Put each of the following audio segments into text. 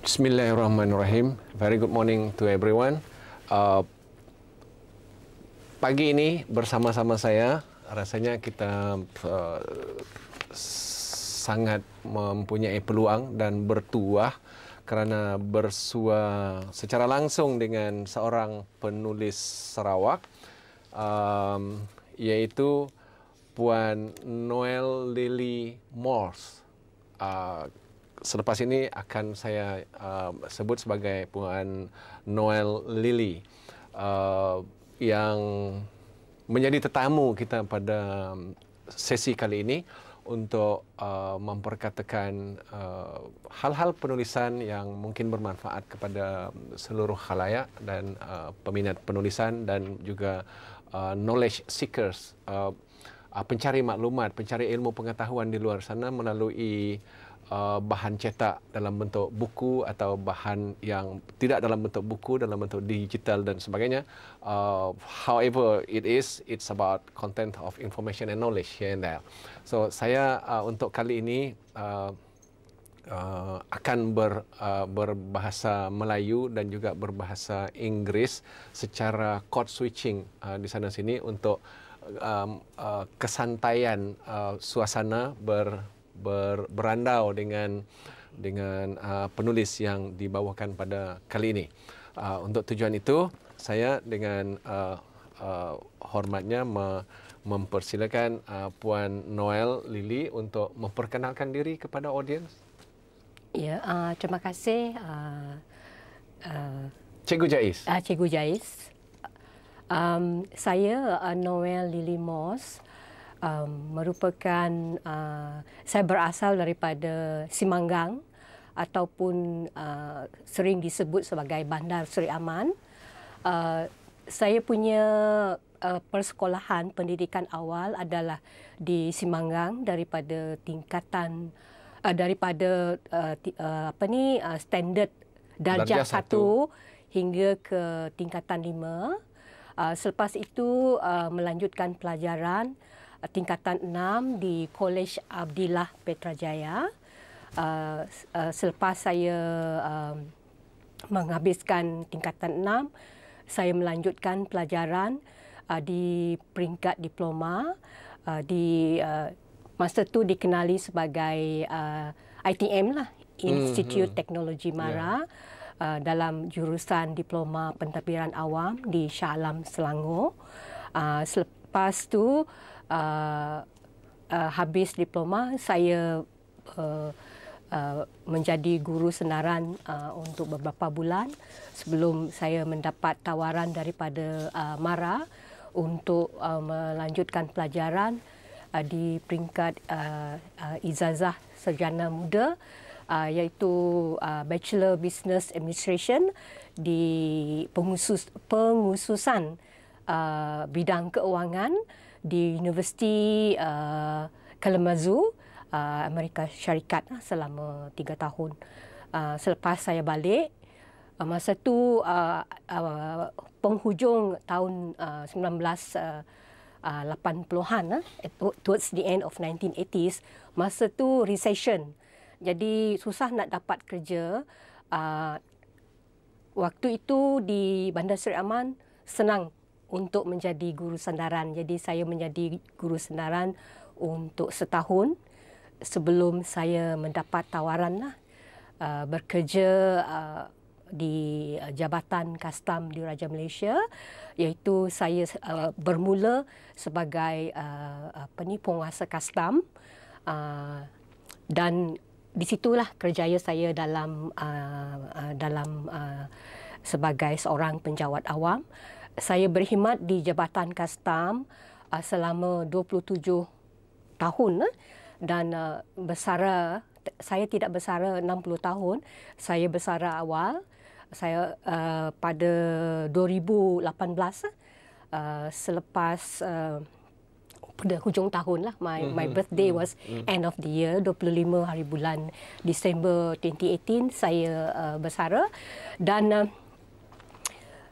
Bismillahirrahmanirrahim. Very good morning to everyone. Pagi ini bersama-sama saya, rasanya kita sangat mempunyai peluang dan bertuah kerana bersua secara langsung dengan seorang penulis Sarawak, iaitu Puan Noel Lily Morse. Selepas ini akan saya sebut sebagai Puan Noel Lily, yang menjadi tetamu kita pada sesi kali ini untuk memperkatakan hal-hal penulisan yang mungkin bermanfaat kepada seluruh khalayak dan peminat penulisan dan juga knowledge seekers, pencari maklumat, pencari ilmu pengetahuan di luar sana melalui bahan cetak dalam bentuk buku atau bahan yang tidak dalam bentuk buku, dalam bentuk digital dan sebagainya. However it is, it's about content of information and knowledge here and there. So saya untuk kali ini akan berbahasa Melayu dan juga berbahasa Inggeris secara code switching di sana sini untuk kesantaian suasana berandau dengan penulis yang dibawakan pada kali ini. Untuk tujuan itu, saya dengan hormatnya mempersilakan Puan Noel Lily untuk memperkenalkan diri kepada audiens. Ya, terima kasih Cikgu Jais. Cikgu Jais. Saya Noel Lily Morse. Merupakan saya berasal daripada Simanggang ataupun sering disebut sebagai Bandar Seri Aman. Saya punya persekolahan pendidikan awal adalah di Simanggang daripada tingkatan standard darjah 1 hingga ke tingkatan 5. Selepas itu melanjutkan pelajaran tingkatan 6 di Kolej Abdillah Petrajaya. Selepas saya menghabiskan tingkatan 6, saya melanjutkan pelajaran di peringkat diploma. Masa itu dikenali sebagai ITM lah, Institute Teknologi Mara, dalam jurusan diploma pentadbiran awam di Shah Alam, Selangor. Selepas itu habis diploma, saya menjadi guru senaran untuk beberapa bulan sebelum saya mendapat tawaran daripada Mara untuk melanjutkan pelajaran di peringkat ijazah sarjana muda, iaitu Bachelor Business Administration di pengususan bidang keuangan di Universiti Kalamazoo, Amerika Syarikat selama 3 tahun. Selepas saya balik, masa itu penghujung tahun 1980-an, towards the end of 1980s, masa itu recession. Jadi susah nak dapat kerja. Waktu itu di Bandar Seri Aman senang untuk menjadi guru sandaran. Jadi saya menjadi guru sandaran untuk setahun sebelum saya mendapat tawaran bekerja di Jabatan Kastam di Raja Malaysia, iaitu saya bermula sebagai penguasa kastam, dan di situlah kerjaya saya dalam sebagai seorang penjawat awam. Saya berkhidmat di Jabatan Kastam selama 27 tahun dan bersara, saya tidak bersara 60 tahun. Saya bersara awal saya pada 2018, selepas pada hujung tahun lah. My birthday was end of the year, 25 hari bulan Disember 2018 saya bersara. Dan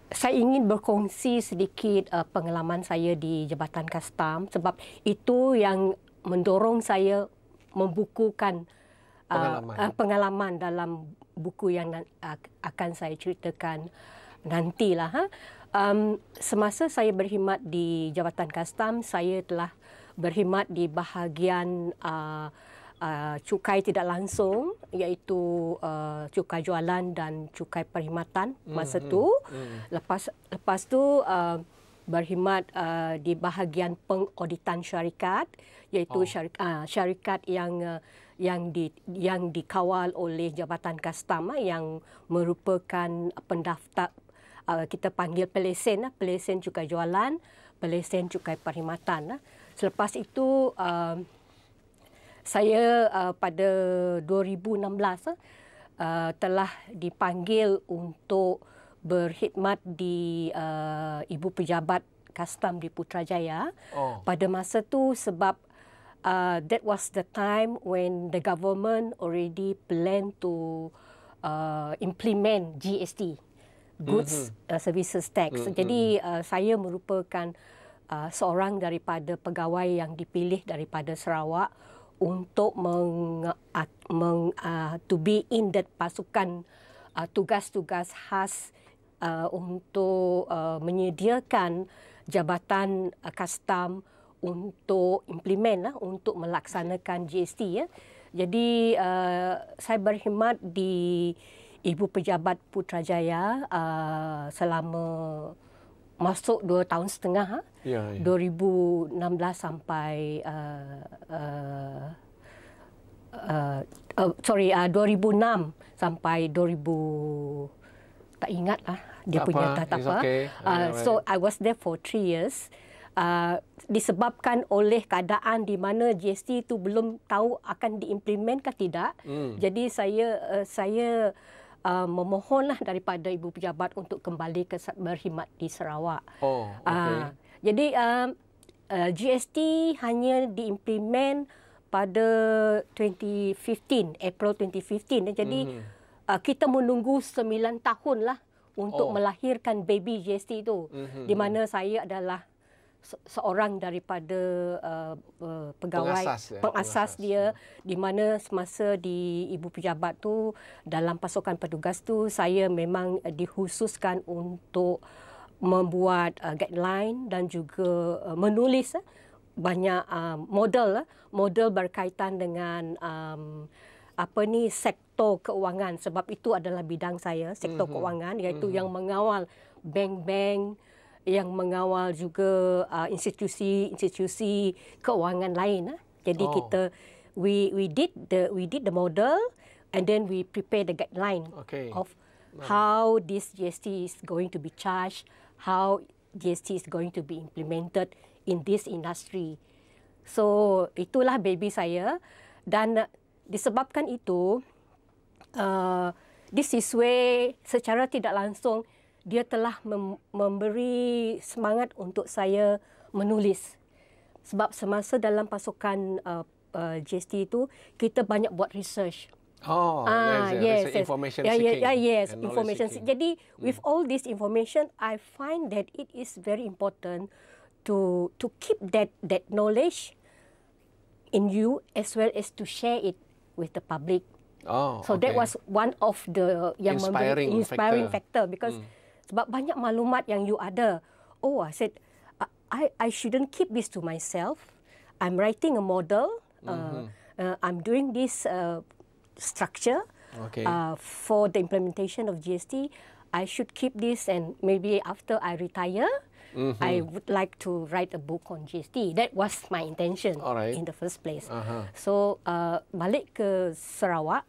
saya ingin berkongsi sedikit pengalaman saya di Jabatan Kastam sebab itu yang mendorong saya membukukan pengalaman dalam buku yang akan saya ceritakan nantilah. Semasa saya berkhidmat di Jabatan Kastam, saya telah berkhidmat di bahagian cukai tidak langsung, iaitu cukai jualan dan cukai perkhidmatan masa tu. Lepas tu berkhidmat di bahagian pengauditan syarikat, iaitu syarikat yang dikawal oleh Jabatan Kastam yang merupakan pendaftar, kita panggil pelesen, pelesen cukai jualan, pelesen cukai perkhidmatan. Selepas itu saya pada 2016 telah dipanggil untuk berkhidmat di Ibu Pejabat Kastam di Putrajaya. Pada masa tu sebab that was the time when the government already planned to implement GST, Goods Services Tax. Jadi saya merupakan seorang daripada pegawai yang dipilih daripada Sarawak untuk to be in that pasukan tugas-tugas khas untuk menyediakan Jabatan Kastam untuk untuk melaksanakan GST. Jadi saya berkhidmat di Ibu Pejabat Putrajaya selama masuk 2 tahun setengah, 2016 sampai 2006 sampai 2000, tak ingat lah dia punya tak apa. Okay. So I was there for 3 years. Disebabkan oleh keadaan di mana GST itu belum tahu akan diimplement ke tidak. Jadi saya memohonlah daripada Ibu Pejabat untuk kembali berkhidmat di Sarawak. Jadi GST hanya diimplement pada 2015, April 2015. Jadi kita menunggu 9 tahun lah untuk melahirkan baby GST itu. Di mana saya adalah seorang daripada pegawai pengasas dia, di mana semasa di Ibu Pejabat tu dalam pasukan petugas tu saya memang dikhususkan untuk membuat guideline dan juga menulis banyak model berkaitan dengan sektor keuangan, sebab itu adalah bidang saya, sektor keuangan, iaitu yang mengawal bank-bank, yang mengawal juga institusi keuangan lain. Jadi kita we did the model and then we prepare the guideline of how this GST is going to be charged, how GST is going to be implemented in this industry. So itulah baby saya, dan disebabkan itu this is way secara tidak langsung dia telah memberi semangat untuk saya menulis. Sebab semasa dalam pasukan GST itu, kita banyak buat research. Yes. Information seeking. Yes, information seeking. Jadi, with all this information, I find that it is very important to keep that knowledge in you as well as to share it with the public. So that was one of the yang inspiring factor because sebab banyak maklumat yang you ada. I said, I shouldn't keep this to myself. I'm writing a model. I'm doing this structure for the implementation of GST. I should keep this, and maybe after I retire, I would like to write a book on GST. That was my intention in the first place. So, balik ke Sarawak.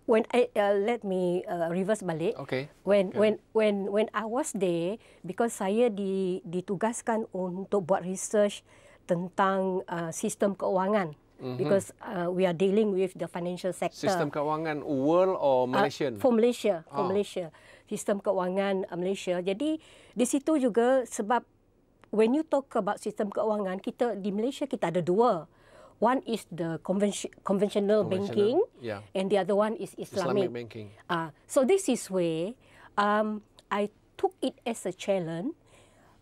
When let me reverse balik. When I was there, because saya ditugaskan untuk buat research tentang sistem keuangan, because we are dealing with the financial sector. Sistem keuangan world or Malaysian? For Malaysia, sistem keuangan Malaysia. Jadi di situ juga sebab when you talk about sistem keuangan, kita di Malaysia kita ada 2. One is the conventional banking, and the other one is Islamic banking. So this is where I took it as a challenge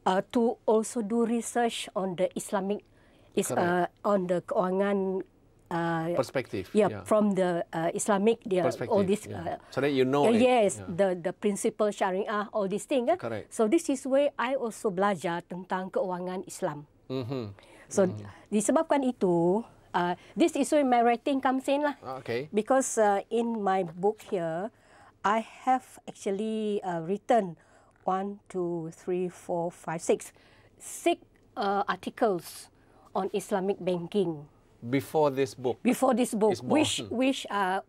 to also do research on the Islamic, on the keuangan perspective. From the Islamic, perspective. all this. So that you know it. Yes, the principle Syariah, all these things. Correct. So this is where I also belajar tentang keuangan Islam. So disebabkan itu, this is where my writing comes in lah. Okay. Because in my book here, I have actually written 1, 2, 3, 4, 5, 6 articles on Islamic banking. Before this book. Before this book, is born. which I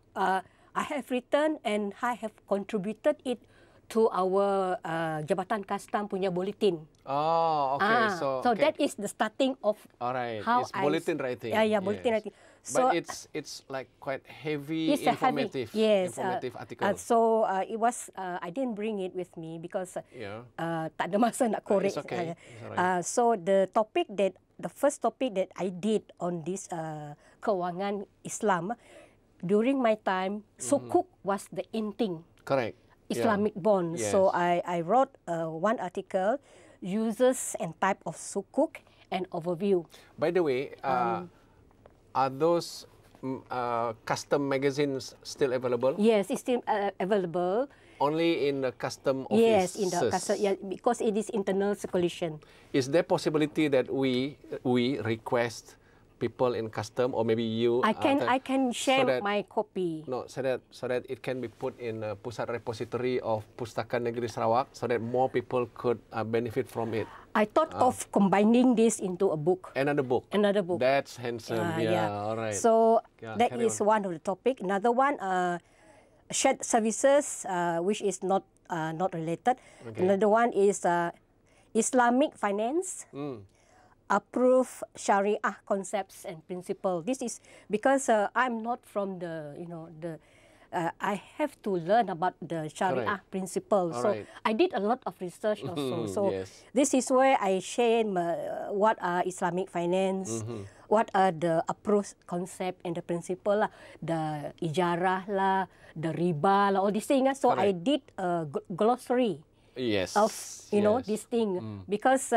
have written and I have contributed it to our Jabatan Custom punya bulletin. Oh, okay. So that is the starting of alright. how It's bulletin writing. Yeah, bulletin writing. So, but it's like quite heavy, it's informative. Yes, informative article. So it was. I didn't bring it with me because tak ada masa nak korek. It's okay. It's alright. So the first topic that I did on this keuangan Islam during my time, sukuk was the in thing. Correct. Islamic bond. Yes. So I wrote one article, uses and type of sukuk and overview. By the way, are those custom magazines still available? Yes, it's still available. Only in the custom office. Yes, in the custom. Yeah, because it is internal circulation. Is there possibility that we request people in custom, or maybe you? I can share so that, my copy. No, so that it can be put in a pusat repository of Pustaka Negeri Sarawak, so that more people could benefit from it. I thought of combining this into a book. Another book. Another book. That's handsome. Yeah. All right. So Yeah, that is on. one of the topic. Another one, shared services, which is not related. Okay. Another one is Islamic finance. Approve Sharia concepts and principles. This is because I'm not from the I have to learn about the Sharia principles. So right. I did a lot of research also. So yes. this is where I share what are Islamic finance, what are the approach concept and the principle lah, the ijarah lah, the riba lah, all these things. So I did a glossary Yes. of this thing because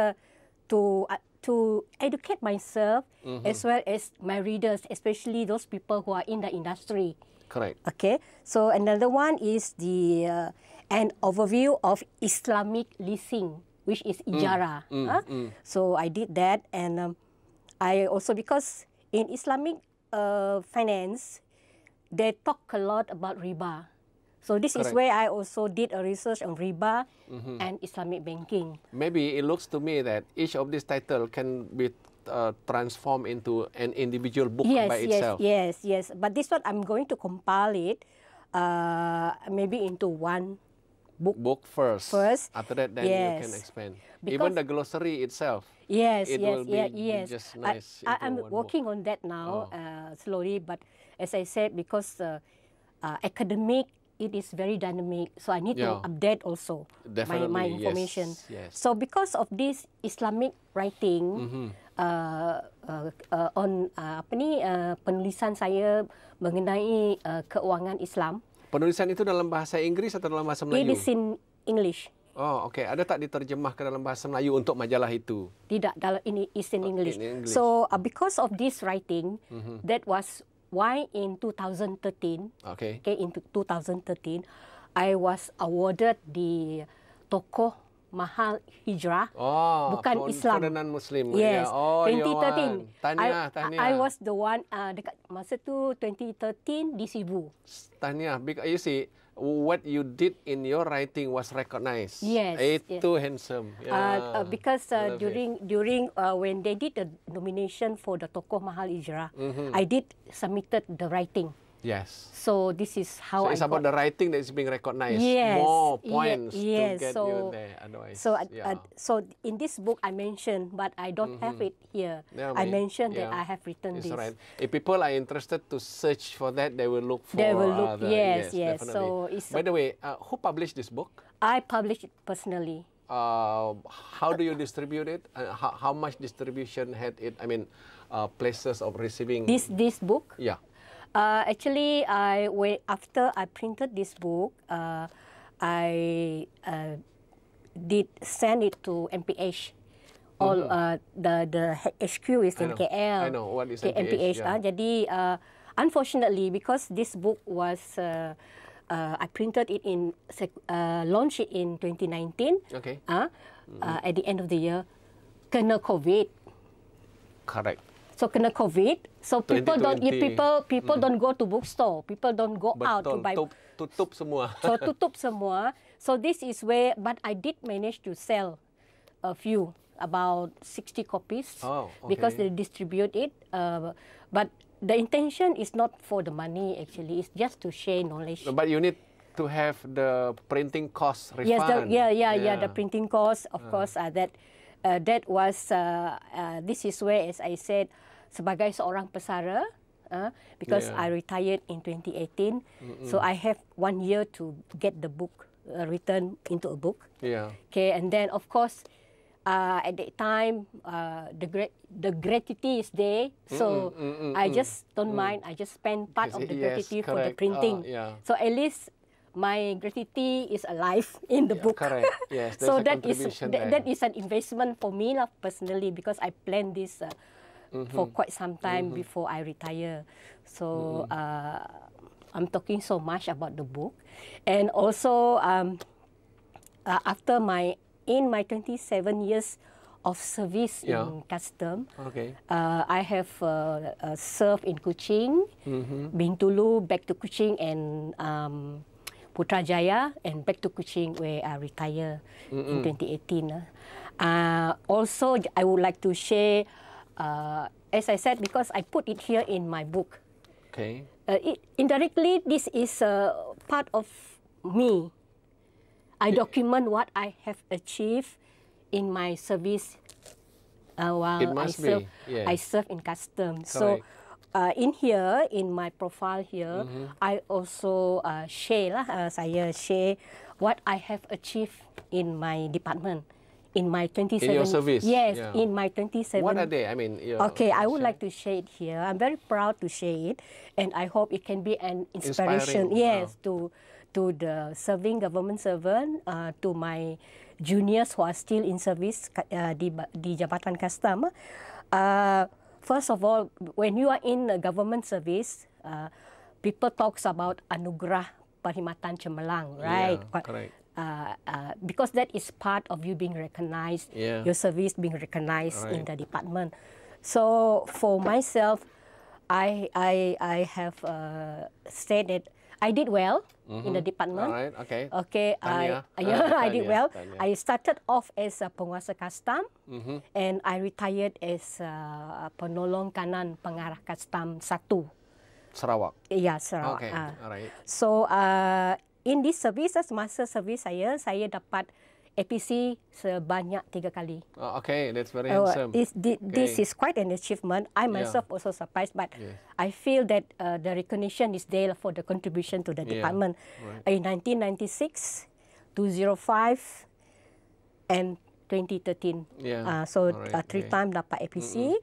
to educate myself as well as my readers, especially those people who are in the industry. Correct. Okay, so another one is an overview of Islamic leasing, which is ijarah. So I did that, and I also, because in Islamic finance, they talk a lot about riba. So this is where I also did a research on riba and Islamic banking. Maybe it looks to me that each of these titles can be transformed into an individual book by itself. Yes. But this one, I'm going to compile it maybe into one book first. After that, then you can expand. Because even the glossary itself. Yes, it will be just nice. I'm working on that now slowly. But as I said, because academic, it is very dynamic, so I need to update also my information. Yes. So because of this Islamic writing on penulisan saya mengenai keuangan Islam. Penulisan itu dalam bahasa Inggris atau dalam bahasa Melayu? It is in English. Oh, okay. Ada tak diterjemah ke dalam bahasa Melayu untuk majalah itu? Tidak, dalam ini is in English. In English. So because of this writing, that was why in 2013, in 2013, I was awarded the Tokoh Mahal Hijrah, bukan Islam. Ferdinand Muslim. Yes, 2013. Tahniah. I was the one dekat masa tu 2013 di Sibu. Tahniah, because you see, what you did in your writing was recognized. Yes. Itu handsome. Because during when they did the nomination for the Tokoh Mahal Hijrah, I did submitted the writing. Yes. So this is how it's about the writing that is being recognized. Yes. More points to get so, you there. Otherwise, so in this book I mentioned, but I don't have it here. Yeah, I mentioned that I have written it's this. Right. If people are interested to search for that, they will look for. They will look. Yes. Definitely. So it's by the way, who published this book? I published it personally. How do you distribute it? How much distribution had it? I mean, places of receiving this book. Yeah. Actually, after I printed this book, I did send it to MPH, all the HQ is in KL. I know what is MPH. yeah. Jadi unfortunately, because this book was I printed it in launched it in 2019. Okay. At the end of the year, kena COVID. Correct. So kena COVID. So people 2020. don't go to bookstore. People don't go out to buy. Tutup semua. So tutup semua. So this is where, but I did manage to sell a few, about 60 copies, because they distribute it. But the intention is not for the money, actually. It's just to share knowledge. But you need to have the printing cost refund. Yes, the printing cost, of course, that was, this is where, as I said, sebagai seorang pesara, because I retired in 2018, so I have 1 year to get the book written into a book. Okay, and then, of course, at that time, the gratitude is there, so I just don't mind. I just spend part of the gratitude for the printing. So at least my gratitude is alive in the book. Correct. Yes, so that is an investment for me personally, because I planned this for quite some time before I retire. So I'm talking so much about the book, and also after my 27 years of service in custom, I have served in Kuching, Bintulu, back to Kuching, and Putrajaya, and back to Kuching, where I retire in 2018. Also, I would like to share, as I said, because I put it here in my book. Indirectly, this is part of me. I document what I have achieved in my service while I serve in customs. So in here, in my profile here, I also share saya share what I have achieved in my department. In my 27 in your service? Yes, in my 27. What are they? I mean, okay, I would like to share it here. I'm very proud to share it, and I hope it can be an inspiration. Yes, to the serving government servant, to my juniors who are still in service di Jabatan Custom. First of all, when you are in a government service, people talks about Anugerah Perkhidmatan Cemerlang, right? Yeah, correct. Because that is part of you being recognized, your service being recognized in the department. So for myself, I have stated I did well in the department. All right, okay. Okay, I did well. I started off as a penguasa custom, and I retired as penolong kanan pengarah custom 1. Sarawak. Yeah, Sarawak. Okay, all right. So in this service, masa servis saya dapat APC sebanyak 3 kali. Okay, that's very handsome. This is quite an achievement. I myself also surprised, but I feel that the recognition is there for the contribution to the department. In 1996, 2005, and 2013. So 3 times dapat APC.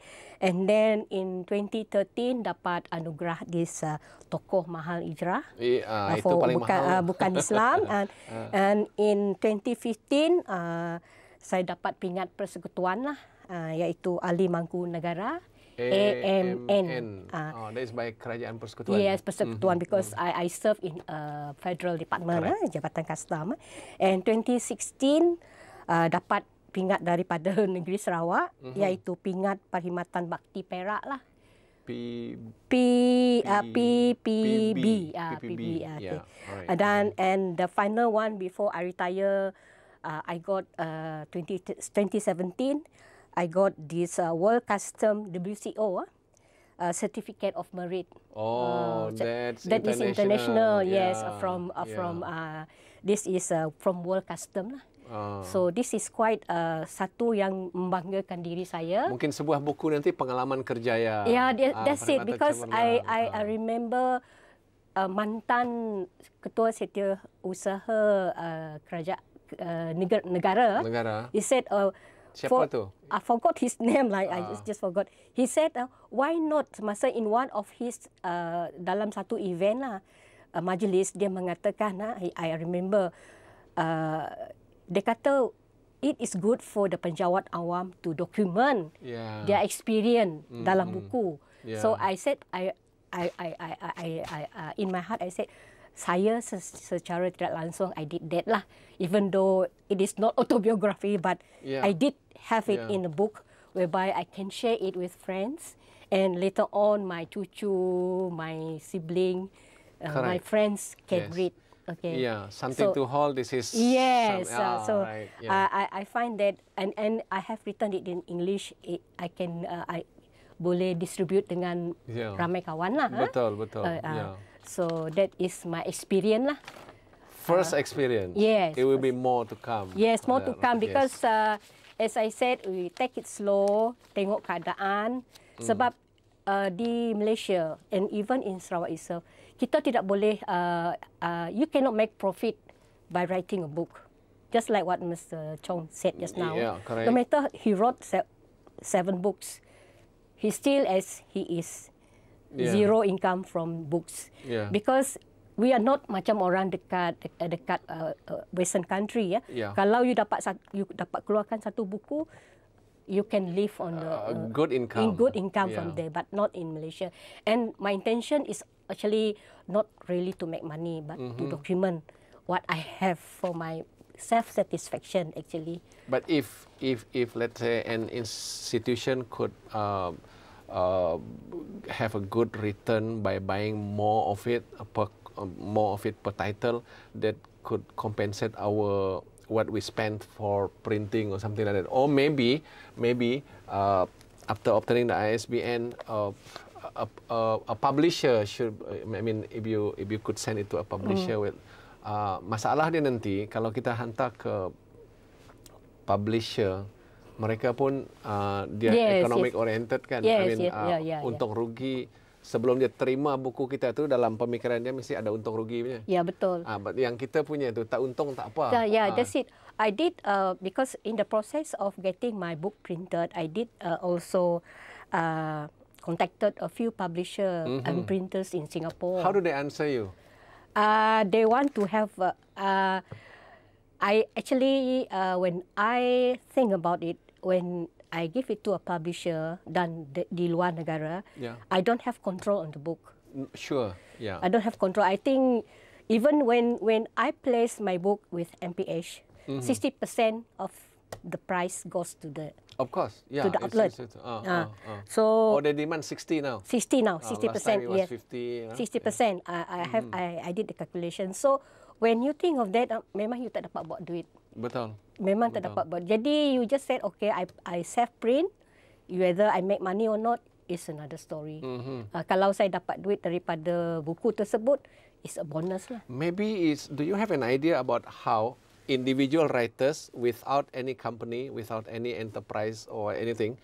And then in 2013 dapat anugerah this tokoh mahal Hijrah. Itu paling mahal. Bukan Islam. And in 2015 saya dapat pingat persekutuan lah, iaitu Ahli Mangku Negara. AMN. That is by Kerajaan Persekutuan. Yes, Persekutuan, because I serve in Federal Department, Jabatan Custom. And 2016 dapat pingat daripada negeri Sarawak, iaitu pingat Perkhidmatan Bakti Perak lah. PBB. And the final one before I retire, I got 2017. I got this World Custom WCO Certificate of Merit. That is international. Yes, from this is from World Custom lah. So this is quite satu yang membanggakan diri saya. Mungkin sebuah buku nanti pengalaman kerja ya. Yeah, that's it. Because I remember mantan ketua setiausaha kerajaan negara. He said, siapa tu? I forgot his name. Like I just forgot. He said, why not? Masa in one of his dalam satu event lah, majlis, dia mengatakan, I remember. Dia kata it is good for the penjawat awam to document their experience dalam buku. So I said, in my heart I said, saya secara tidak langsung I did that lah. Even though it is not autobiography, but I did have it in a book whereby I can share it with friends, and later on my cucu, my sibling, my friends can read. Okay. Yeah, something to hold. This is right. I find that, and I have written it in English. I can I boleh distribute dengan ramai kawan lah. Betul. So that is my experience lah. First experience. Yes. It will be more to come. Yes, more to come because as I said, we take it slow, tengok keadaan. Sebab di Malaysia and even in Sarawak itself, kita tidak boleh, you cannot make profit by writing a book. Just like what Mr. Chong said just now. Yeah, correct. No matter he wrote 7 books, he still as he is zero income from books. Because we are not macam orang dekat Western country. Kalau you dapat keluarkan satu buku, you can live on the good income from there, but not in Malaysia. And my intention is actually not really to make money, but to document what I have for my self-satisfaction actually. But if let's say an institution could have a good return by buying more of it per title, that could compensate our what we spent for printing or something like that. Or maybe after obtaining the ISBN, a publisher should, I mean, if you could send it to a publisher with, masalah dia nanti kalau kita hantar ke publisher, mereka pun dia economic oriented kan. Untung rugi. Sebelum dia terima buku kita tu, dalam pemikiran dia mesti ada untung rugi punya. Ya, betul. But yang kita punya tu tak untung tak apa. That's it. I did because in the process of getting my book printed, I did also contacted a few publishers and printers in Singapore. How do they answer you? They want to have. I actually when I think about it, when I give it to a publisher dan di luar negara, I don't have control on the book. Sure, I don't have control. I think even when I place my book with MPH, 60% of the price goes to the to the outlet. So they demand 60 now. 60 now, 60%. Last time it was 50. 60%. I did the calculation. So when you think of that, memang you tak dapat buat duit. Betul. Memang tak dapat buat. Jadi you just said, okay, I self print. Whether I make money or not is another story. Kalau saya dapat duit daripada buku tersebut, it's a bonus lah. Maybe do you have an idea about how individual writers without any company, without any enterprise or anything,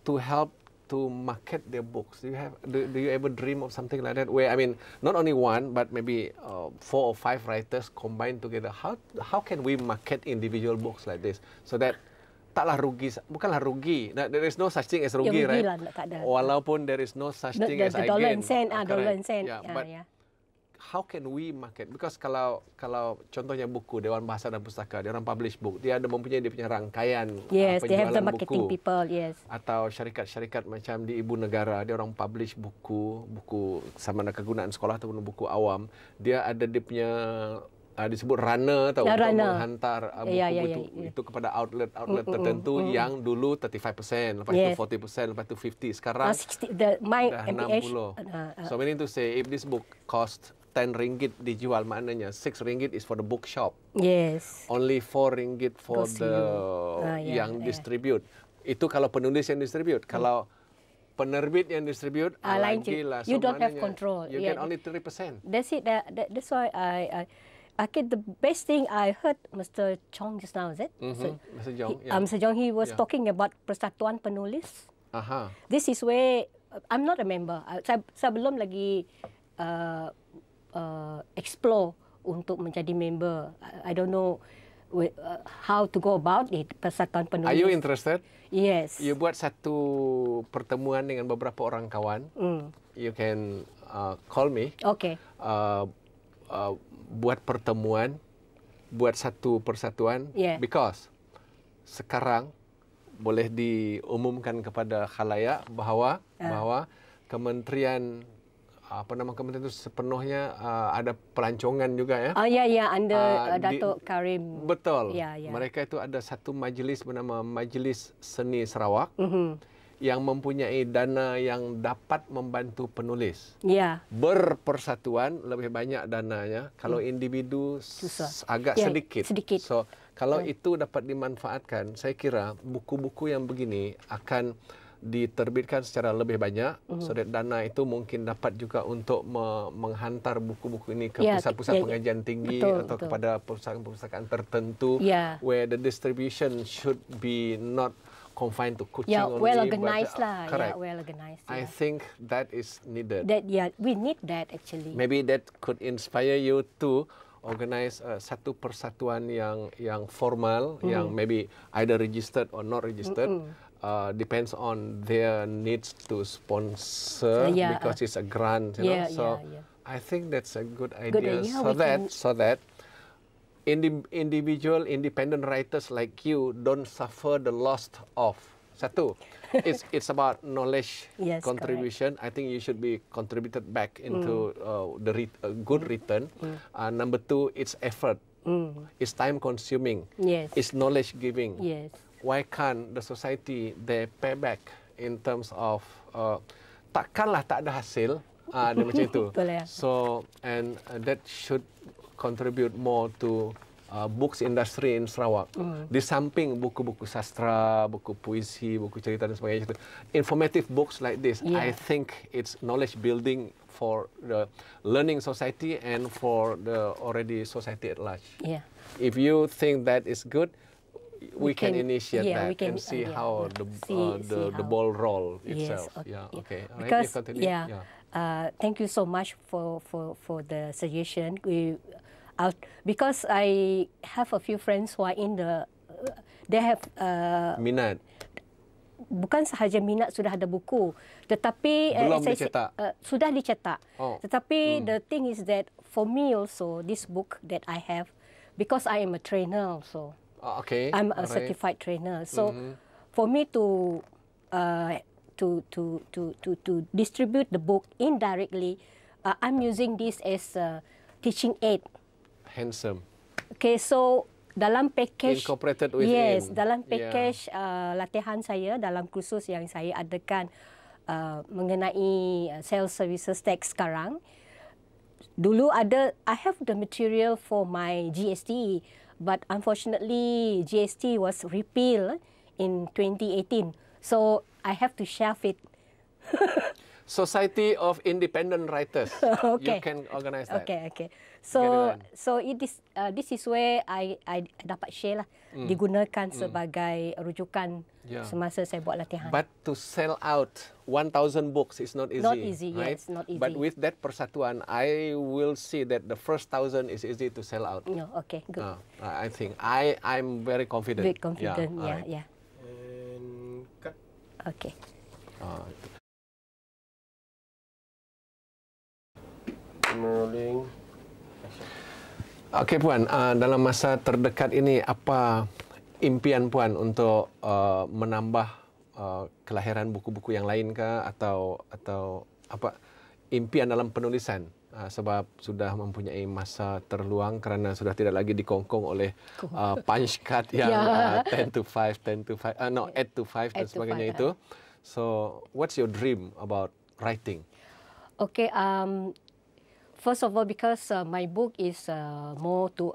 to help to market their books? Do you ever dream of something like that? Where, I mean, not only one, but maybe 4 or 5 writers combined together. How can we market individual books like this so that taklah rugi, bukanlah rugi. There is no such thing as rugi, right? Lah, tak ada. Walaupun there is no such thing as I gain. Dollar and cent, dollar and cent. But how can we market? Because kalau contohnya buku Dewan Bahasa dan Pustaka, dia orang publish book, dia ada mempunyai dia punya rangkaian yes, they have the penjualan marketing buku. People, yes. Atau syarikat-syarikat macam di ibu negara, dia orang publish buku sama ada kegunaan sekolah ataupun buku awam. Dia ada dia punya disebut runner atau untuk menghantar buku itu kepada outlet tertentu yang dulu 35%, lepas itu 40%, lepas itu 50%. Sekarang dah 60%. So meaning to say, if this book cost 10 ringgit dijual, maknanya 6 ringgit is for the bookshop. Yes. Only 4 ringgit for yang distribute. Itu kalau penulis yang distribute. Kalau penerbit yang distribute, lagi lah. You don't have control. You get only 3%. That's it. That's why the best thing I heard Mr. Chong just now, is it? Mr. Chong, Mr. Chong, he was talking about Persatuan Penulis. This is where I'm not a member. Saya belum lagi explore untuk menjadi member. I don't know how to go about it. Persatuan Penulis. Are you interested? Yes. You buat satu pertemuan dengan beberapa orang kawan. You can call me. Okay. Buat pertemuan, buat satu persatuan, because sekarang boleh diumumkan kepada khalayak bahawa kementerian kementerian itu sepenuhnya ada pelancongan juga ya. Ya, under Datuk Karim. Betul. Ya. Mereka itu ada satu majlis bernama Majlis Seni Sarawak yang mempunyai dana yang dapat membantu penulis. Ya. Berpersatuan lebih banyak dananya. Kalau individu agak sedikit. So kalau itu dapat dimanfaatkan, saya kira buku-buku yang begini akan diterbitkan secara lebih banyak, so that dana itu mungkin dapat juga untuk menghantar buku-buku ini ke pusat-pusat pengajian tinggi atau kepada perpustakaan tertentu, where the distribution should be not confined to Kuching only. Well organized lah. Correct. Well organized. I think that is needed. We need that actually. Maybe that could inspire you to organize satu persatuan yang formal, yang maybe either registered or not registered. Depends on their needs to sponsor because it's a grant, you know. So I think that's a good idea. So that individual independent writers like you don't suffer the loss of satu. It's about knowledge contribution. Correct. I think you should be contributed back into the good return. Number two, it's effort. It's time consuming. Yes. It's knowledge giving. Yes. Why can't the society they pay back in terms of takkanlah tak ada hasil dia macam itu. So and that should contribute more to books industry in Sarawak. Di samping buku-buku sastra, buku puisi, buku cerita dan sebagainya itu, informative books like this, I think it's knowledge building for the learning society and for the already society at large. If you think that is good, we can initiate that and see how the ball roll itself. Okay. Because thank you so much for the suggestion. Because I have a few friends who are in they have minat. Bukan sahaja minat, sudah ada buku, tetapi belum dicetak. Sudah dicetak. Tetapi the thing is that for me also, this book that I have, because I am a trainer also. I'm a certified trainer. So for me to distribute the book indirectly, I'm using this as a teaching aid. Handsome. Okay, so dalam package incorporated within. Dalam package latihan saya dalam kursus yang saya adakan mengenai sales services tax sekarang. Dulu I have the material for my GST. But unfortunately, GST was repealed in 2018. So I have to shelve it. Society of Independent Writers. You can organize that. Okay. So this is where I dapat share lah. Digunakan sebagai rujukan semasa saya buat latihan. But to sell out 1,000 books is not easy. Not easy, right? Yes, not easy. But with that persatuan, I will see that the first 1,000 is easy to sell out. Okay, good. I think I'm very confident. Very confident, yeah. And cut. Okay. Rolling. Okey Puan, dalam masa terdekat ini apa impian Puan untuk menambah kelahiran buku-buku yang lain kah atau apa impian dalam penulisan? Sebab sudah mempunyai masa terluang kerana sudah tidak lagi dikongkong oleh punch card yang 10 to 5, 8 to 5 dan sebagainya itu. So, what's your dream about writing? Okay, first of all, because my book is more to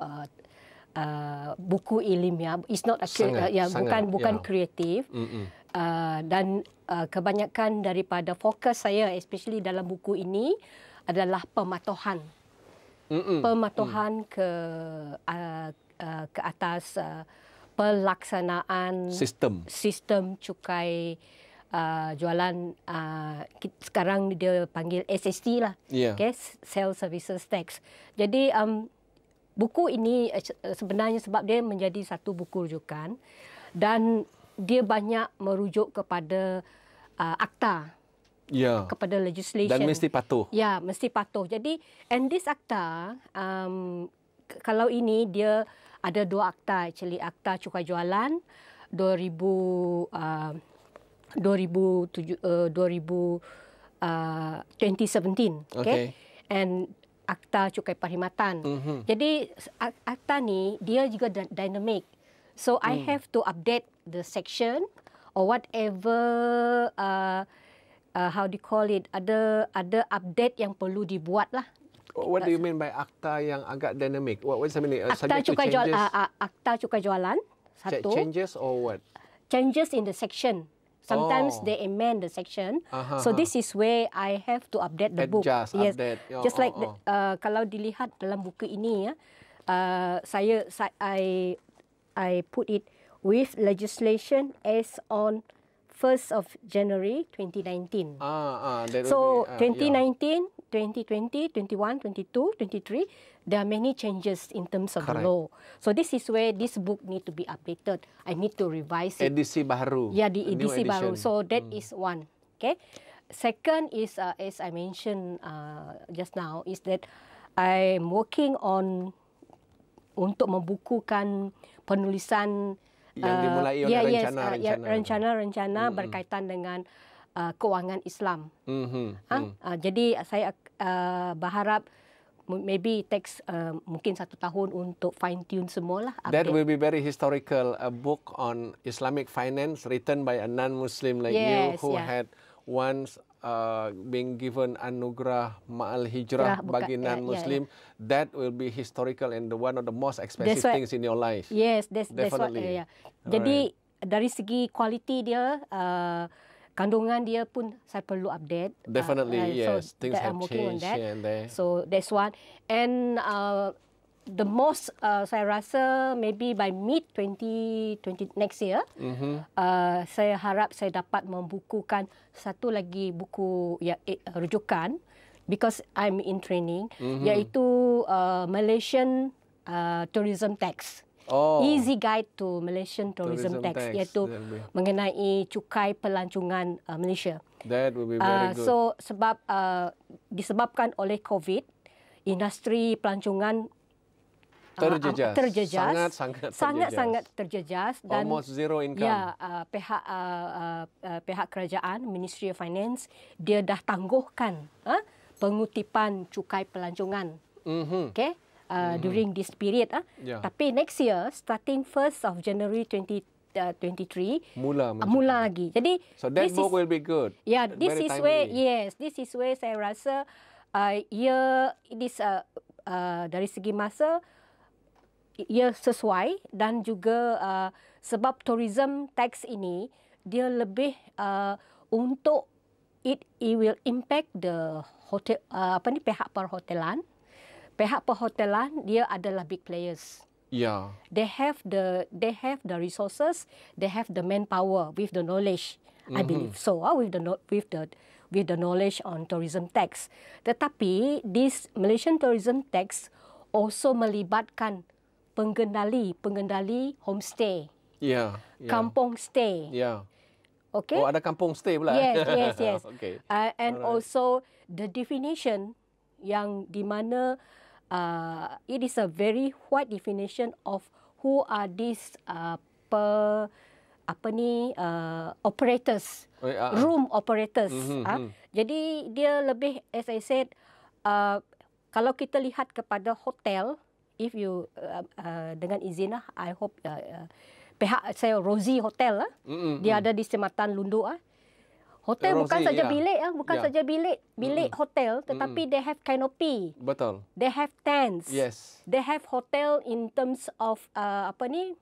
buku ilmiah, it's not bukan kreatif. Dan kebanyakan daripada fokus saya, especially dalam buku ini, adalah pematuhan. Pematuhan ke atas pelaksanaan sistem cukai jualan, sekarang dia panggil SST lah, okay, Sales Services Tax. Jadi buku ini sebenarnya sebab dia menjadi satu buku rujukan dan dia banyak merujuk kepada akta, kepada legislation. Dan mesti patuh. Ya, mesti patuh. Jadi, and this akta, kalau ini dia ada dua akta, actually akta cukai jualan 2017, okay? And Akta Cukai Perkhidmatan. Jadi akta ni dia juga dynamic. So I have to update the section or whatever how do you call it, ada update yang perlu dibuat lah. What do you mean by akta yang agak dynamic? What's the meaning? Akta cukai jualan satu. Changes or what? Changes in the section. Sometimes they amend the section. So this is where I have to update the book. Yes. Update. Just like kalau dilihat dalam buku ini ya, I put it with legislation as on 1st of January 2019. So 2019, 2020, 21, 22, 23, there are many changes in terms of the law. So this is where this book need to be updated. I need to revise it. Edisi baru. Yeah, the edisi baru. So that is one. Okay. Second is, as I mentioned just now, is that I'm working on untuk membukukan penulisan yang dimulai oleh rencana berkaitan dengan kewangan Islam. Jadi saya berharap maybe it takes mungkin 1 tahun untuk fine tune semualah. That will be very historical, a book on Islamic finance written by a non-Muslim like you who had once being given anugerah Ma'al Hijrah bagi non-Muslim. That will be historical and one of the most expensive things in your life. Yes, that's what. Jadi dari segi kualiti dia, kandungan dia pun saya perlu update. Definitely, yes. So things have changed here and there. So that's one. And the most saya rasa maybe by mid 2020 next year, saya harap saya dapat membukukan satu lagi buku rujukan because I'm in training, iaitu Malaysian Tourism Tax. Easy Guide to Malaysian Tourism Tax, iaitu mengenai cukai pelancongan Malaysia. That will be very good. So sebab disebabkan oleh COVID, industri pelancongan terjejas, sangat terjejas dan almost zero income. Ya, pihak kerajaan, Ministry of Finance, dia dah tangguhkan pengutipan cukai pelancongan. Okay? During this period. Tapi next year, starting 1st of January 2023, mula lagi. Jadi so that book will be good. Yeah, this is where this is where saya rasa dari segi masa ia sesuai dan juga sebab tourism tax ini dia lebih untuk it will impact the hotel pihak perhotelan. Pihak perhotelan dia adalah big players. Yeah. They have the resources, they have the manpower with the knowledge. I believe so. With the knowledge on tourism tax. Tetapi this Malaysian tourism tax also melibatkan pengendali homestay. Yeah. Kampung stay. Yeah. Okay. Oh, ada kampung stay pula. Yes. Okay. And also the definition yang di mana it is a very wide definition of who are these operators, room operators. Jadi dia lebih, as I said, kalau kita lihat kepada hotel, if you dengan izin lah, I hope pihak saya Rosie Hotel dia ada di Sematan Lundu Hotel Rosie, bukan saja bilik saja bilik hotel, tetapi they have canopy. Betul. They have tents. Yes. They have hotel in terms of cabin.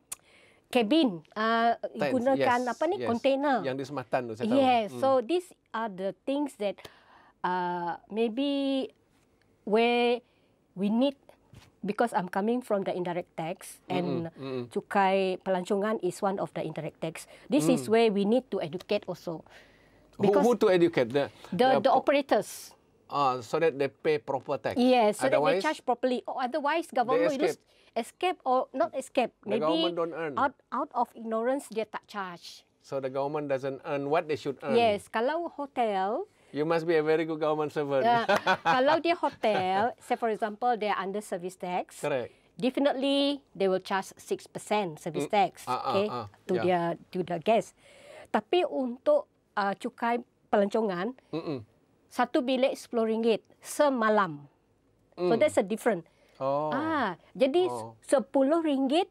Gunakan container. Yang di Sematan tu saya tahu. Yes. So these are the things that maybe where we need, because I'm coming from the indirect tax and cukai pelancongan is one of the indirect tax. This is where we need to educate also. Who to educate? The operators. So that they pay proper tax. Yes, so that they charge properly. Otherwise, government will escape or not escape. The government don't earn. Out of ignorance, dia tak charge. So the government doesn't earn what they should earn. Yes, kalau hotel, you must be a very good government servant. Kalau dia hotel, say for example, they are under service tax. Correct. definitely they will charge 6% service tax, okay, to the guest. Tapi untuk cukai pelancongan, satu bilik RM10 semalam. So that's a different. Jadi RM10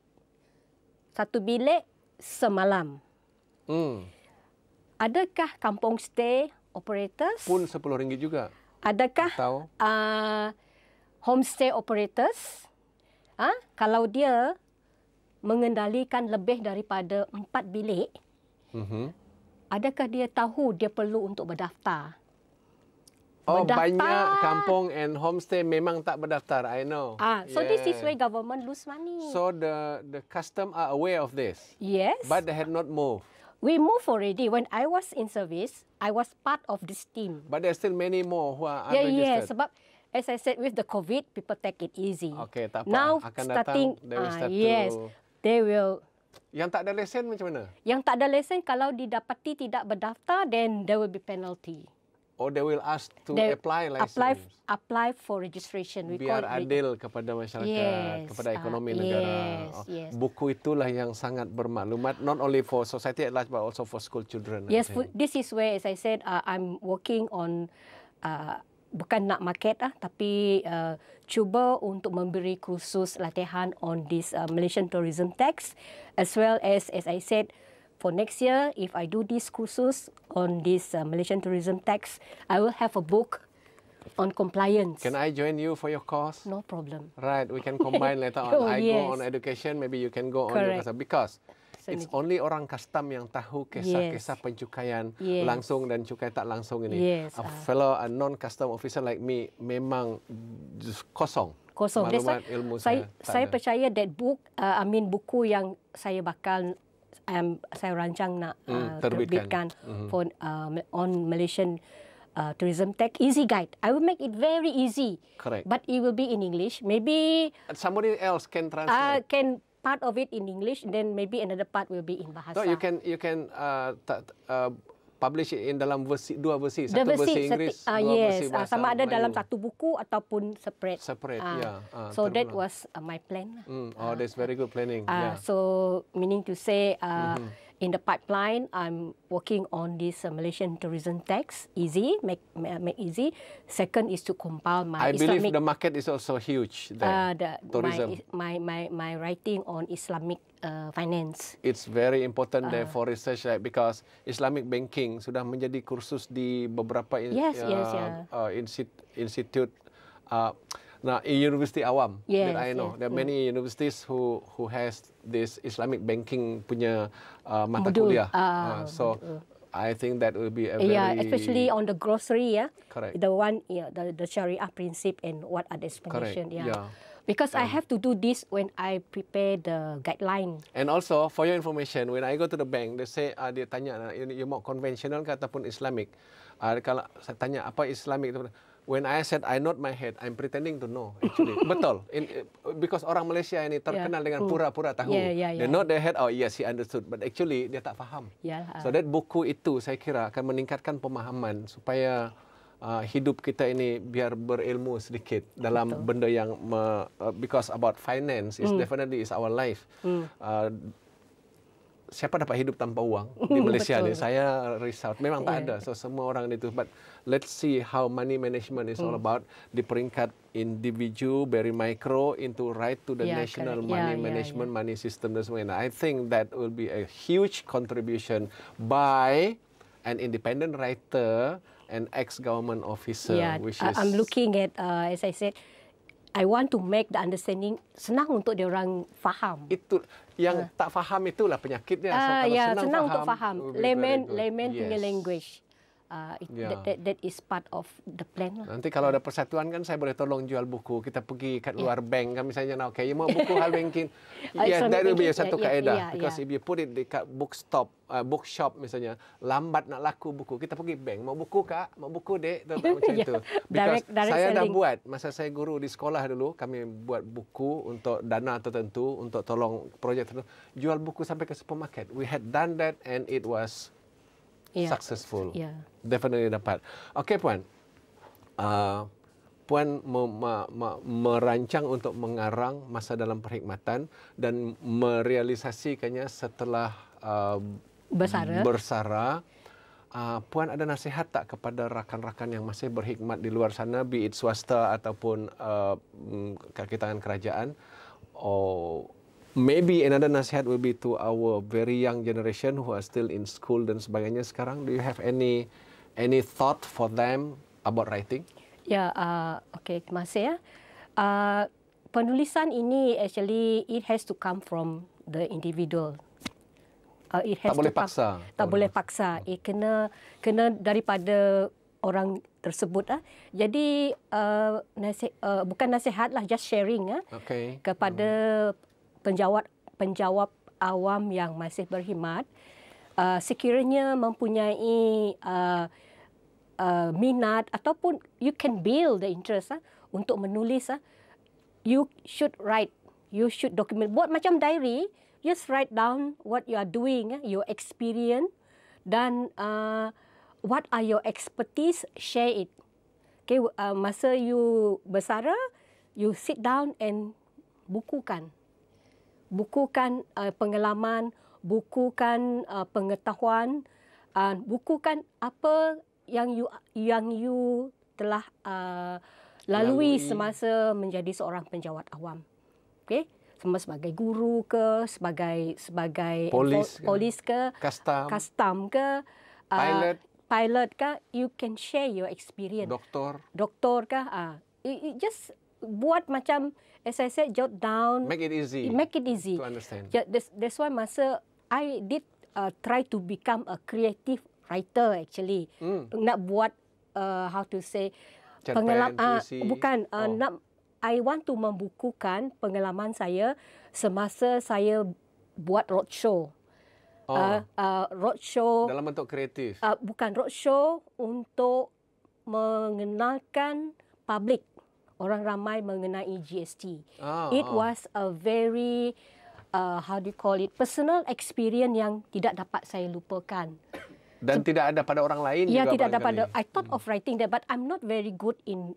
satu bilik semalam. Adakah kampung stay operators? Pun RM10 juga. Adakah homestay operators? Kalau dia mengendalikan lebih daripada 4 bilik, adakah dia tahu dia perlu untuk berdaftar? Banyak kampung and homestay memang tak berdaftar. I know. So this is where government lose money. So the custom are aware of this. Yes. But they had not moved. We moved already. When I was in service, I was part of this team. But there are still many more who are unregistered. unregistered. Sebab as I said, with the COVID, people take it easy. Okay, tak apa. Now Akan starting, datang, they will start they will. Yang tak ada lesen macam mana? Yang tak ada lesen, kalau didapati tidak berdaftar, then there will be penalty. Or they will ask to apply license. Apply for registration. Biar adil kepada masyarakat, kepada ekonomi negara. Yes. Buku itulah yang sangat bermaklumat, not only for society at large, but also for school children. Yes, this is where, as I said, I'm working on, bukan nak market, tapi cuba untuk memberi kursus latihan on this Malaysian tourism tax, as well as I said, for next year, if I do this kursus on this Malaysian tourism tax, I will have a book on compliance. Can I join you for your course? No problem. Right, we can combine later on. I go on education, maybe you can go on your custom. Because it's only orang custom yang tahu kisah-kisah pencukaian langsung dan cukai tak langsung ini. A fellow non-custom officer like me memang kosong. Maklumat ilmu saya percaya that book, buku yang saya bakal saya rancang nak terbitkan for on Malaysian tourism tax easy guide. I will make it very easy. Correct. But it will be in English. Maybe somebody else can translate. Can part of it in English, then maybe another part will be in bahasa. So you can publish it in dalam dua versi, satu versi Inggeris, dua versi bahasa sama ada Melayu. dalam satu buku ataupun separate. So that was my plan. That's very good planning. So meaning to say, in the pipeline, I'm working on this Malaysian tourism tax. Easy, make easy. Second is to compile my I believe the market is also huge. Tourism. My writing on Islamic finance. It's very important there for research, because Islamic banking sudah menjadi kursus di beberapa institute. University awam that I know. There are many universities who has this Islamic banking punya mata kuliah. So I think that will be a very especially on the grocery, correct. The one the Sharia principle and what are the explanation, Because I have to do this when I prepare the guideline. And also for your information, when I go to the bank, they say dia tanya you mau konvensional ke ataupun Islamic. Kalau saya tanya apa Islamic itu, when I said I nod my head, I'm pretending to know actually. Betul. Because orang Malaysia ini terkenal dengan pura-pura tahu. They nod their head, oh yes he understood, but actually dia tak faham. So that buku itu saya kira akan meningkatkan pemahaman supaya hidup kita ini biar berilmu sedikit dalam benda yang because about finance is definitely is our life. Siapa dapat hidup tanpa uang di Malaysia ni? Saya risau. Memang tak ada. So semua orang itu. But let's see how money management is all about. Di peringkat individu, very micro, into right to the national money management, money system dan semua. I think that will be a huge contribution by an independent writer and ex-government officer. Which is I'm looking at, as I said, I want to make the understanding senang untuk dia orang faham. Itu yang tak faham itulah penyakitnya. So kalau senang untuk faham. Layman punya language. That is part of the plan. Nanti kalau ada persatuan kan saya boleh tolong jual buku. Kita pergi kat luar bank kan misalnya, okay, you mau buku hal banking. That will be satu kaedah. Because if you put it dekat bookshop misalnya, lambat nak laku buku, kita pergi bank. Mau buku kak? Mau buku dek? Macam itu. Because saya dah buat, masa saya guru di sekolah dulu, kami buat buku untuk dana tertentu, untuk tolong projek tertentu. Jual buku sampai ke supermarket. We had done that and it was successful. Definitely dapat. Okay Puan, Puan merancang untuk mengarang Masa Dalam Perkhidmatan dan merealisasikannya setelah bersara. Puan ada nasihat tak kepada rakan-rakan yang masih berkhidmat di luar sana, be it swasta ataupun kaki tangan kerajaan? Or maybe another nasihat will be to our very young generation who are still in school dan sebagainya sekarang. Do you have any thought for them about writing? Ya, okay, terima kasih ya. Penulisan ini actually it has to come from the individual. It has tak boleh to paksa. Tak boleh paksa. Kena daripada orang tersebut. Jadi bukan nasihat lah, just sharing Okay. kepada penjawat awam yang masih berkhidmat. Sekiranya mempunyai minat ataupun you can build the interest untuk menulis, you should write, you should document, buat macam diary, just write down what you are doing, your experience dan what are your expertise, share it. Okay, masa you bersara, you sit down and bukukan pengalaman, bukukan pengetahuan, bukukan apa yang you telah lalui semasa menjadi seorang penjawat awam. Okey, sebagai guru ke, sebagai polis ke, custom ke, pilot ke, you can share your experience. Doktor ke, just buat macam, as I said, jot down. Make it easy. To understand. That's why masa I did try to become a creative writer actually. Nak buat how to say pengalaman, bukan nak, I want to membukukan pengalaman saya semasa saya buat roadshow. Roadshow dalam bentuk kreatif. Bukan roadshow untuk mengenalkan public, orang ramai mengenai GST. It was a very how do you call it, personal experience yang tidak dapat saya lupakan. Dan tidak ada pada orang lain juga. Tidak ada pada. I thought of writing that, but I'm not very good in,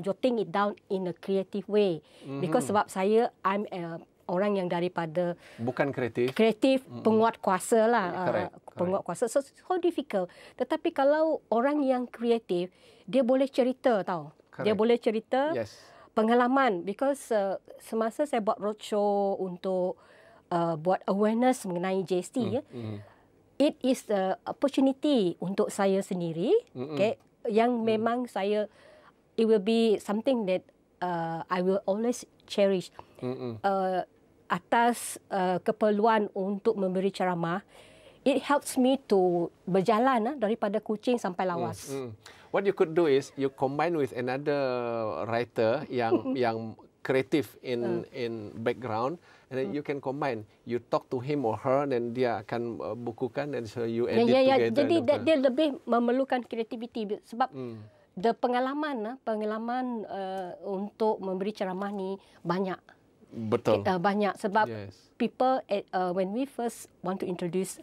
jotting it down in a creative way. Because sebab saya, I'm orang yang daripada bukan kreatif. Penguat kuasa lah. Penguat kuasa. So difficult. Tetapi kalau orang yang kreatif, dia boleh cerita tau. Dia boleh cerita pengalaman. Because semasa saya buat roadshow untuk buat awareness mengenai GST, it is the opportunity untuk saya sendiri, okay, yang memang saya, it will be something that I will always cherish. Atas keperluan untuk memberi ceramah, it helps me to berjalan daripada Kuching sampai Lawas. What you could do is you combine with another writer yang kreatif in background, and then you can combine. You talk to him or her, dan dia akan bukukan, dan so you edit together. Jadi dia lebih memerlukan kreativiti sebab the pengalaman untuk memberi ceramah ni banyak. Betul. Banyak sebab people when we first want to introduce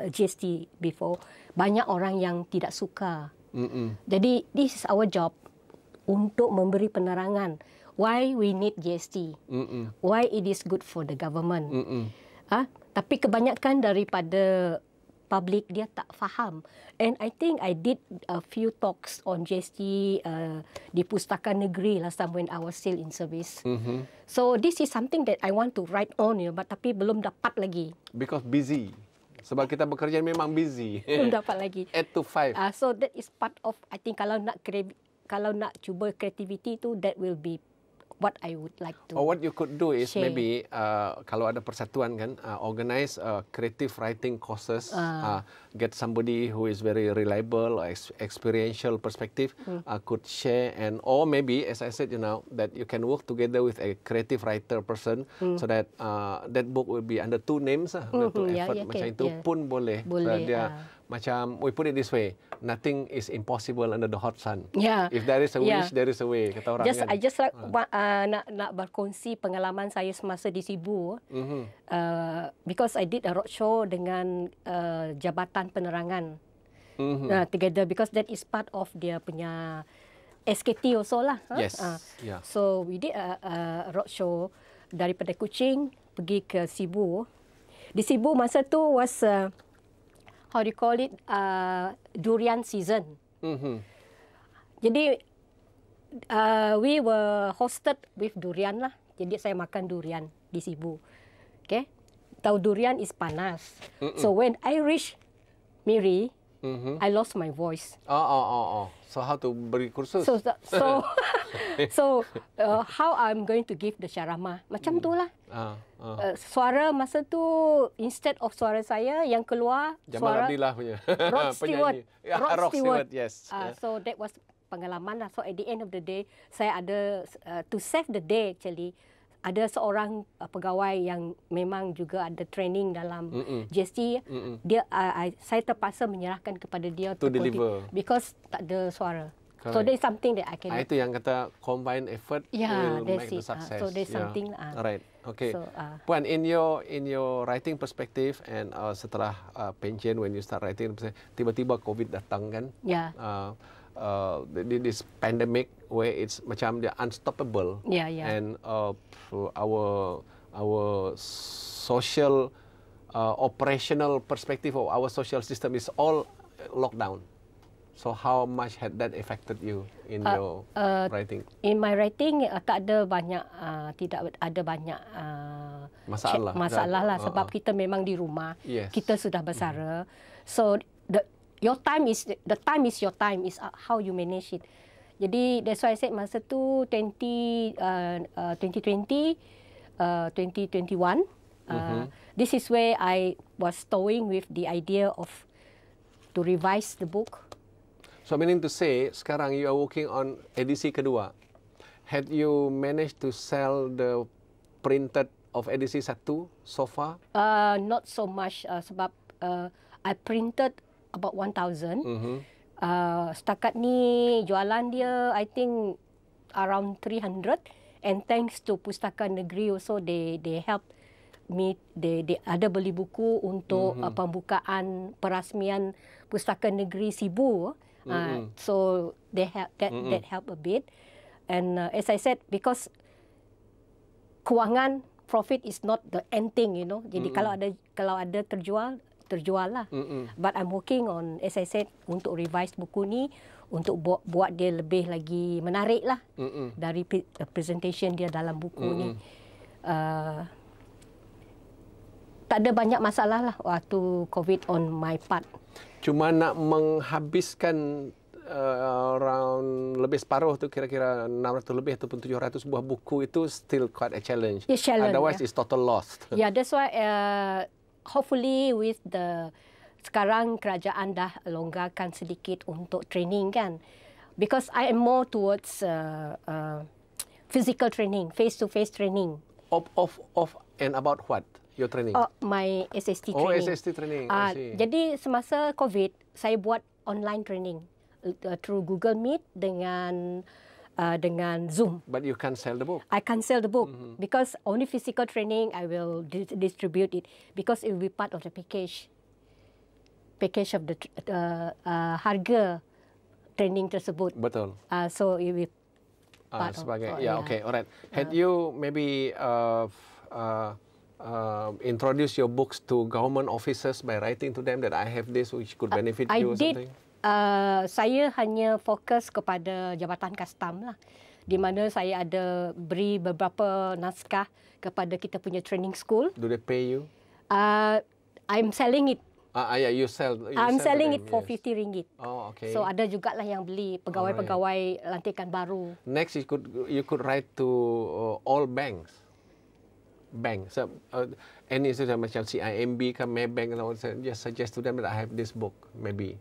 GST before, banyak orang yang tidak suka. Jadi this is our job untuk memberi penerangan why we need GST, why it is good for the government. Tapi kebanyakan daripada public dia tak faham. And I think I did a few talks on GST di Pustaka Negeri last time when I was still in service. So this is something that I want to write on, but tapi belum dapat lagi. Because busy. Sebab kita bekerja memang busy. Belum dapat lagi. 8 to 5. So that is part of, I think kalau nak cuba creativity tu, that will be what I would like to. Or what you could do is share. Maybe kalau ada persatuan kan, organize creative writing courses, get somebody who is very reliable, experiential perspective, could share, and or maybe as I said, that you can work together with a creative writer person, so that that book will be under 2 names, untuk effort macam itu pun boleh. So dia macam, we put it this way, nothing is impossible under the hot sun. If there is a wish, there is a way, kata orang kan. I just like nak berkongsi pengalaman saya semasa di Sibu. Because I did a roadshow dengan Jabatan Penerangan together, because that is part of dia punya SKT also lah. Yes. Yeah. So we did a roadshow daripada Kuching pergi ke Sibu. Di Sibu masa tu was how do you call it, durian season. Jadi we were hosted with durian lah. Jadi saya makan durian di Sibu. Okay. Tahu durian is panas. So when I reach Miri, I lost my voice. So how to beri kursus? So how I'm going to give the ceramah? Macam tu lah. Suara masa tu, instead of suara saya yang keluar, Jamal suara Abdillah punya. Rod Stewart. Rock Stewart, yes. So that was pengalaman lah. So at the end of the day, saya ada to save the day actually. Ada seorang pegawai yang memang juga ada training dalam GST. Dia, saya terpaksa menyerahkan kepada dia to deliver because tak ada suara. Correct. So there's something that I can. Itu yang kata combined effort will make the success. So there's something. Right. Okay. So, Puan, in your writing perspective and setelah pension when you start writing, tiba-tiba COVID datang kan? Yeah. This pandemic where it's macam dia unstoppable. Yeah. And our social operational perspective of our social system is all locked down. So how much had that affected you in your writing? In my writing tak ada banyak tidak ada banyak masalah lah sebab kita memang di rumah. Yes. Kita sudah bersara. So the time is your time is how you manage it. Jadi that's why I said masa tu 2020 2021 this is where I was toying with the idea of to revise the book. So meaning to say, sekarang you are working on edisi kedua. Had you managed to sell the printed of edisi 1 so far? Not so much sebab I printed about 1,000. Setakat ni jualan dia I think around 300, and thanks to Pustaka Negeri also they help me, they ada beli buku untuk pembukaan perasmian Pustaka Negeri Sibu. So they have that help a bit, and as I said, because kewangan profit is not the end thing, you know. Jadi kalau ada terjual lah. But I'm working on, as I said, untuk revise buku ni untuk buat dia lebih lagi menarik lah dari presentation dia dalam buku ni. Tak ada banyak masalah lah waktu COVID on my part. Cuma nak menghabiskan around lebih separuh tu, kira-kira 600 lebih ataupun 700 buah buku itu still quite a challenge. It's challenge. Otherwise it's total lost. Yeah, that's why hopefully with the sekarang kerajaan dah longgarkan sedikit untuk training kan. Because I am more towards physical training, face-to-face training. Of and about what? Your training? My SST training. Oh, SST training. I see. Jadi semasa COVID, saya buat online training through Google Meet dengan Zoom. But you can't sell the book. I can't sell the book because only physical training I will distribute it because it will be part of the package of the harga training tersebut. Betul. So it will be part sebagai of, yeah, okay, alright. Had you maybe introduce your books to government officers by writing to them that I have this which could benefit you or something? Saya hanya fokus kepada Jabatan Kastam lah, di mana saya ada beri beberapa naskah kepada kita punya training school. Do they pay you? I'm selling it. Yeah, you sell. I'm sell selling them, it for yes. 50 ringgit. Oh, okay. So ada jugalah yang beli pegawai-pegawai lantikan baru. Next, you could write to all banks. So, any sudah macam CIMB ke Maybank, just suggest to them that I have this book, maybe.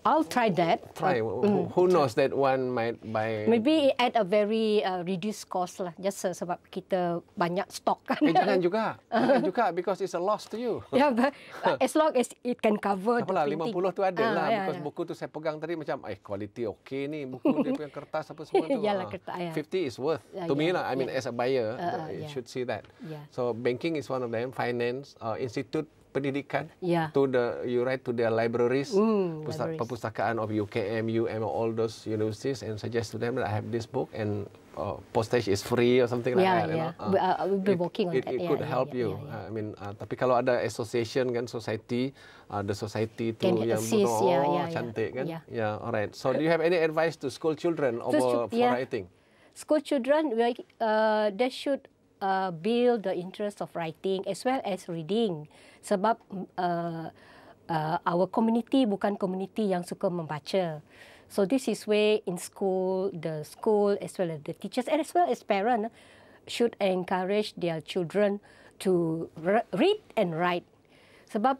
I'll try that. Try. Who knows that one might buy. Maybe at a very reduced cost lah. Just sebab kita banyak stok kan. Jangan juga. Jangan juga because it's a loss to you. Yeah, but as long as it can cover the Apalah, printing. 50 tu ada lah. Yeah, Because buku tu saya pegang tadi macam, quality okay ni. Buku dia punya kertas apa semua tu. Yalah, kertas, yeah. 50 is worth. To me lah, I mean as a buyer, you yeah. should see that. Yeah. So banking is one of them. Finance, institute pendidikan. Yeah. You write to their libraries, Libraries. perpustakaan of UKM, all those universities, and suggest to them that I have this book and postage is free or something like that. Yeah. We'll be working on that. It could help you. I mean, tapi kalau ada association kan, society, the society tu Can yang assist, betul, cantik kan? Yeah, alright. So do you have any advice to school children for writing? School children, they should build the interest of writing as well as reading. Sebab our community bukan community yang suka membaca. So this is where in school, the school as well as the teachers and as well as parents should encourage their children to read and write. Sebab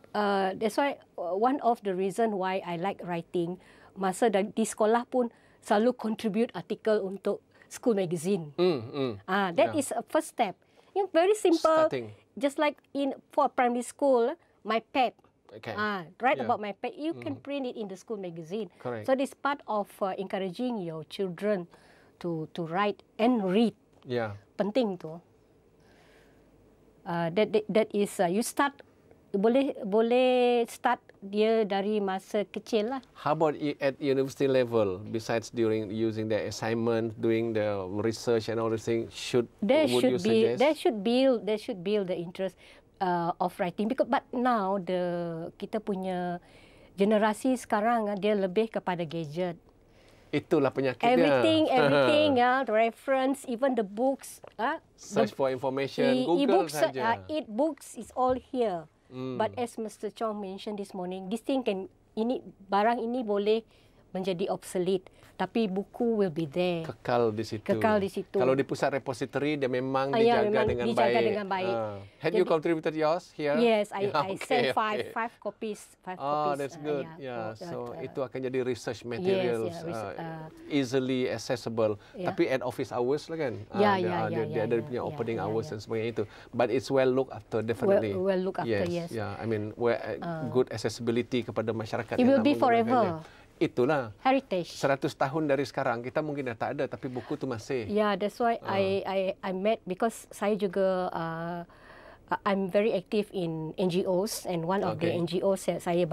that's why one of the reason why I like writing, masa di sekolah pun selalu contribute artikel untuk school magazine. That is a first step. Very simple. Starting. Just like for primary school, my pet. Okay. Write about my pet. You can print it in the school magazine. Correct. So this part of encouraging your children to write and read. Yeah. Penting tu. That is you start boleh start dia dari masa kecil lah. How about at university level? Besides during using the assignment, doing the research and all these things, There should build the interest of writing. But now kita punya generasi sekarang dia lebih kepada gadget. Itulah penyakitnya. Everything, reference, even the books. Search for information, Google saja. E-books is all here. But as Mr. Chong mentioned this morning, this thing barang ini boleh menjadi obsolete. Tapi buku will be there. Kekal di situ. Kalau di pusat repository, dia memang dijaga dengan baik. Had you contributed yours here? Yes, I sent five copies. Oh, that's good. So itu akan jadi research materials, easily accessible. Tapi at office hours lah kan? Dia ada punya opening hours dan sebagainya itu. But it's well looked after, definitely. Well looked after, yes. I mean, good accessibility kepada masyarakat. It will be forever. Itulah heritage. 100 tahun dari sekarang kita mungkin dah tak ada, tapi buku tu masih. Yeah, that's why I met, because saya juga I'm very active in NGOs, and one of the NGOs saya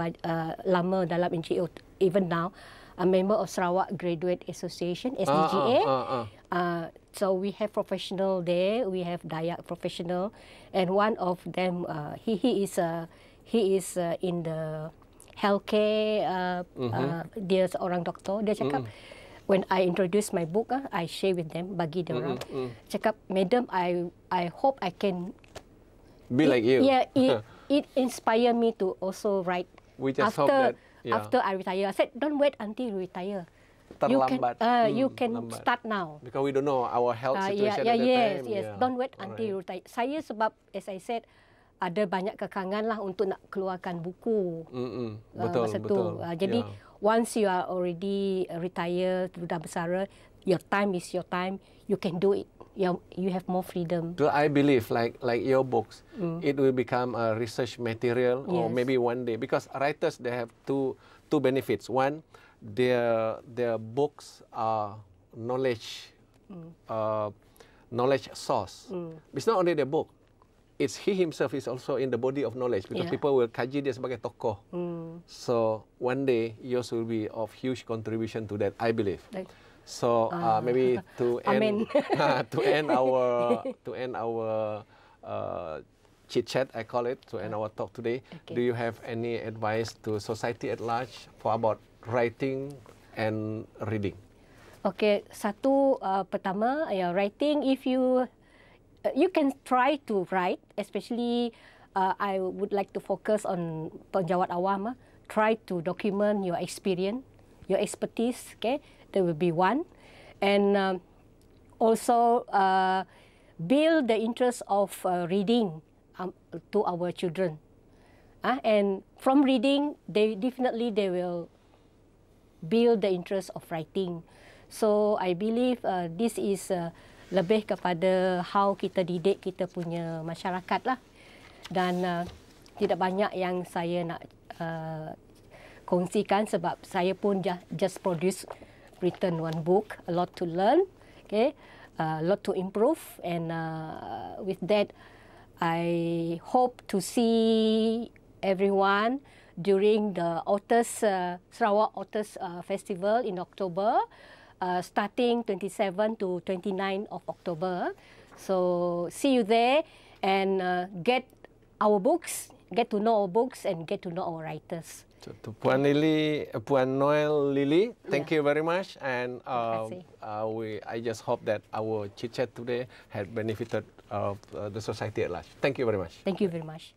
lama dalam NGO even now, a member of Sarawak Graduate Association SDGA. So we have professional there, we have Dayak professional, and one of them he is in the healthcare, dia seorang doktor. Dia cakap, when I introduce my book, I share with them, bagi dia orang. Cakap, Madam, I hope I can be like you. Yeah, it inspire me to also write. We just hope that after I retire. I said, don't wait until you retire. Terlambat. You can start now. Because we don't know our health situation at that time. Yes. Don't wait until you retire. Saya sebab, as I said, ada banyak kekangan lah untuk nak keluarkan buku. Betul. Jadi once you are already retired, sudah bersara, your time is your time. You can do it. You have more freedom. So I believe, like your books, it will become a research material, or maybe one day, because writers, they have two benefits. One, their books are knowledge source. It's not only their book. It's he himself is also in the body of knowledge, because people will kaji dia sebagai tokoh. So one day yours will be of huge contribution to that, I believe. So maybe to end our chit chat, I call it, to end our talk today. Do you have any advice to society at large for about writing and reading? Okay, satu pertama, writing. If you can try to write, especially I would like to focus on penjawat awam. Try to document your experience, your expertise. Okay, there will be one, and also build the interest of reading to our children. And from reading, they will build the interest of writing. So I believe this is lebih kepada how kita didik kita punya masyarakat lah. Dan tidak banyak yang saya nak kongsikan, sebab saya pun just written one book, a lot to learn, a lot to improve, and with that I hope to see everyone during the Sarawak Authors Festival in October, starting 27 to 29 of October. So see you there and get our books, get to know our books and get to know our writers. So, to Puan Lily, Puan Noel Lily, thank you very much, and I just hope that our chit chat today had benefited the society at large. Thank you very much. Thank you very much.